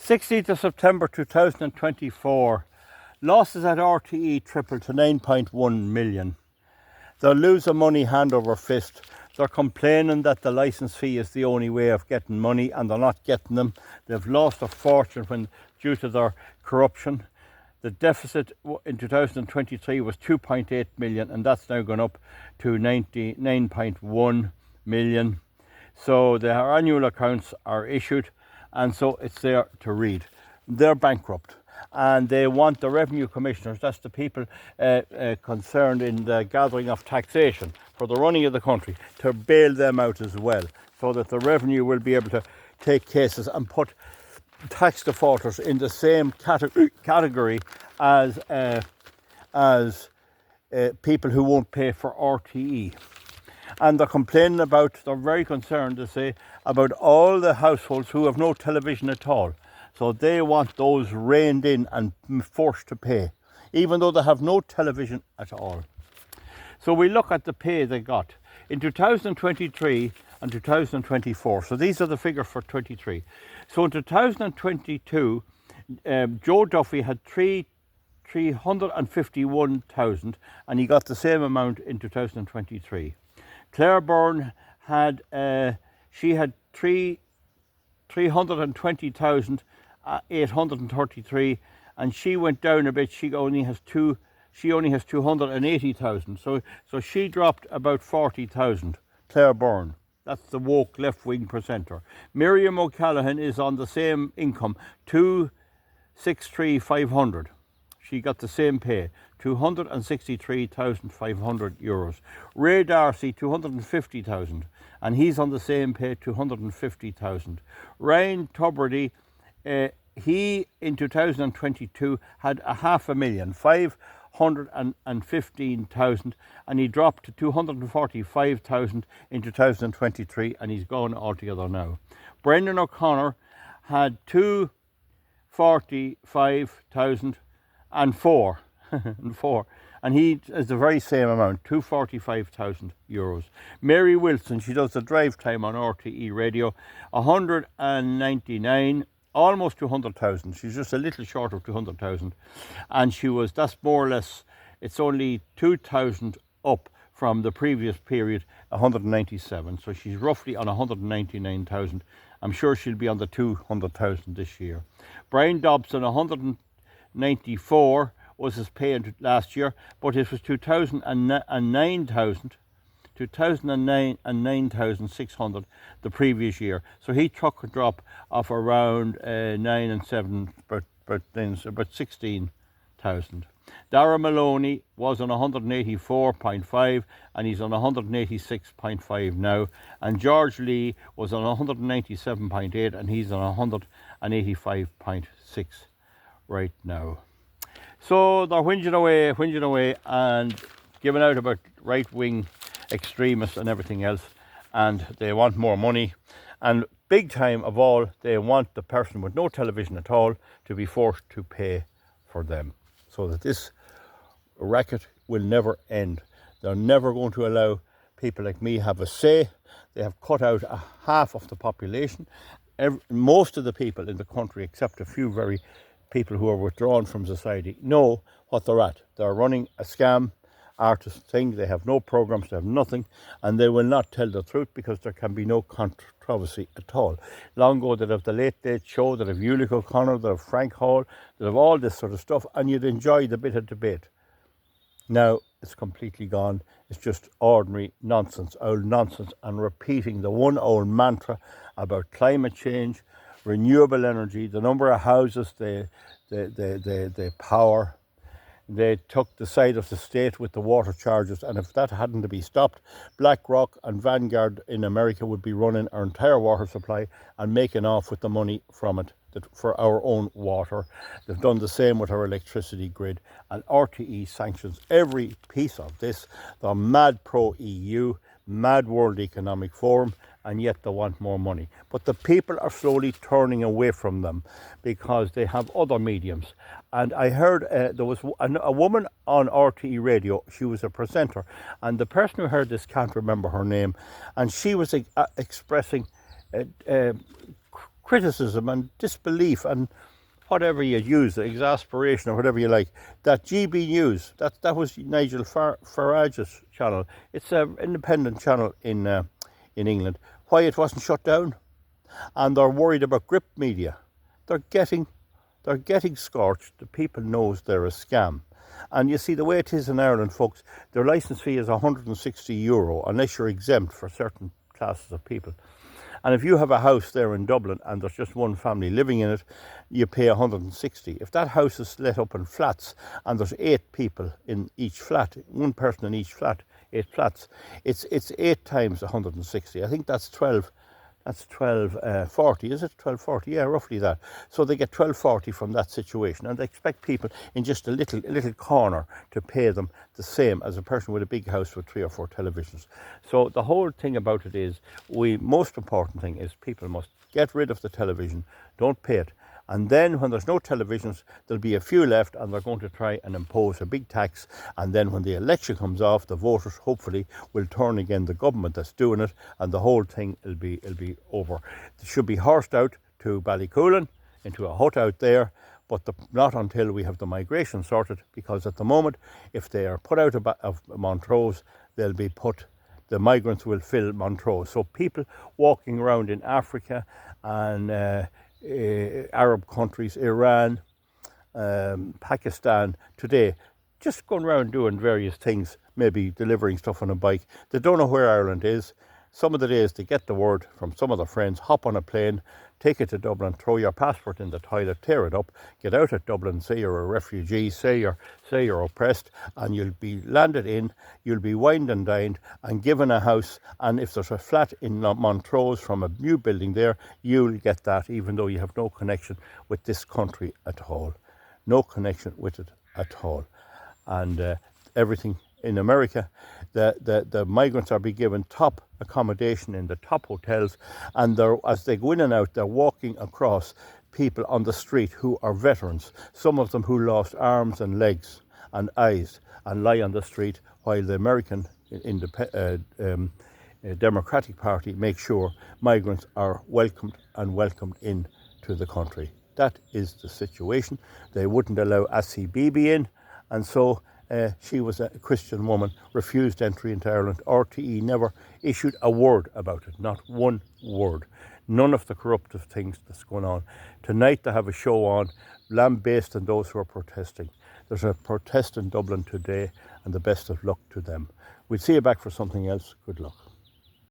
16th of September 2024, losses at RTE tripled to 9.1 million. They're losing money hand over fist. They're complaining that the licence fee is the only way of getting money, and they're not getting them. They've lost a fortune due to their corruption. The deficit in 2023 was 2.8 million, and that's now gone up to 99.1 million. So their annual accounts are issued, and so it's there to read. They're bankrupt, and they want the revenue commissioners, that's the people concerned in the gathering of taxation for the running of the country, to bail them out as well, so that the revenue will be able to take cases and put tax defaulters in the same category as people who won't pay for RTE. And they're complaining about, they're very concerned, they say, about all the households who have no television at all. So they want those reined in and forced to pay, even though they have no television at all. So we look at the pay they got in 2023 and 2024. So these are the figures for 23. So in 2022, Joe Duffy had 351,000, and he got the same amount in 2023. Claire Byrne had she had 320,833, and she went down a bit. She only has 280,000. So she dropped about 40,000. Claire Byrne. That's the woke left-wing presenter. Miriam O'Callaghan is on the same income, 263,500. She got the same pay, 263,500 euros. Ray Darcy, 250,000, and he's on the same pay, 250,000. Ryan Tubridy, he in 2022 had 500,000, 515,000, and he dropped to 245,000 in 2023, and he's gone altogether now. Brendan O'Connor had 245,000 and four, and he is the very same amount, 245,000 euros. Mary Wilson, she does the drive time on RTE radio, 199, almost 200,000. She's just a little short of 200,000, and that's more or less, it's only 2,000 up from the previous period, 197. So she's roughly on 199,000. I'm sure she'll be on the 200,000 this year. Brian Dobson, 194 was his pay last year, but it was 9,600 the previous year. So he took a drop of around 9 and 7, but then about 16,000. Dara Maloney was on 184.5, and he's on 186.5 now. And George Lee was on 197.8, and he's on 185.6 right now. So they're whinging away and giving out about right-wing extremists and everything else, and they want more money. And big time of all, they want the person with no television at all to be forced to pay for them, so that this racket will never end. They're never going to allow people like me have a say. They have cut out half of the population. Most of the people in the country, except a few very people who are withdrawn from society, know what they're at. They're running a scam artist thing. They have no programs, they have nothing, and they will not tell the truth because there can be no controversy at all. Long ago, they'd have the Late Late Show, they'd have Ulick O'Connor, they'd have Frank Hall, they'd have all this sort of stuff, and you'd enjoy the bit of debate. Now it's completely gone. It's just ordinary nonsense, old nonsense, and repeating the one old mantra about climate change, renewable energy, the number of houses they power. They took the side of the state with the water charges, and if that hadn't to be stopped, BlackRock and Vanguard in America would be running our entire water supply and making off with the money from it for our own water. They've done the same with our electricity grid, and RTE sanctions every piece of this. They're mad pro-EU, mad World Economic Forum, and yet they want more money. But the people are slowly turning away from them because they have other mediums. And I heard there was a woman on RTE radio. She was a presenter, and the person who heard this can't remember her name, and she was expressing criticism and disbelief and whatever you use, exasperation or whatever you like, that GB News, that was Nigel Farage's channel. It's an independent channel in England. Why it wasn't shut down? And they're worried about grip media. They're getting scorched. The people knows they're a scam. And you see the way it is in Ireland, folks, their licence fee is €160 unless you're exempt for certain classes of people. And if you have a house there in Dublin and there's just one family living in it, you pay 160. If that house is let up in flats and there's 8 people in each flat, one person in each flat, 8 flats, it's 8 times 160. I think that's 12. That's 12.40, is it? 12.40, yeah, roughly that. So they get 12.40 from that situation, and they expect people in just a little corner to pay them the same as a person with a big house with 3 or 4 televisions. So the whole thing about it is, most important thing is people must get rid of the television, don't pay it. And then when there's no televisions, there'll be a few left and they're going to try and impose a big tax. And then when the election comes off, the voters hopefully will turn again the government that's doing it, and the whole thing will be over. It should be horsed out to Ballycoolan, into a hut out there, but not until we have the migration sorted, because at the moment, if they are put out of Montrose, the migrants will fill Montrose. So people walking around in Africa and Arab countries, Iran, Pakistan today, just going around doing various things, maybe delivering stuff on a bike. They don't know where Ireland is. Some of the days they get the word from some of their friends, hop on a plane, take it to Dublin, throw your passport in the toilet, tear it up, get out at Dublin, say you're a refugee, say you're oppressed, and you'll be landed in, you'll be wined and dined and given a house, and if there's a flat in Montrose from a new building there, you'll get that, even though you have no connection with this country at all. No connection with it at all. And everything in America, the migrants are being given top accommodation in the top hotels, and as they go in and out, they're walking across people on the street who are veterans, some of them who lost arms and legs and eyes and lie on the street, while the American Democratic Party make sure migrants are welcomed into the country. That is the situation. They wouldn't allow Assi Bibi in, and so she was a Christian woman, refused entry into Ireland. RTE never issued a word about it, not one word. None of the corruptive things that's going on. Tonight they have a show on, lambasting those who are protesting. There's a protest in Dublin today, and the best of luck to them. We'll see you back for something else. Good luck.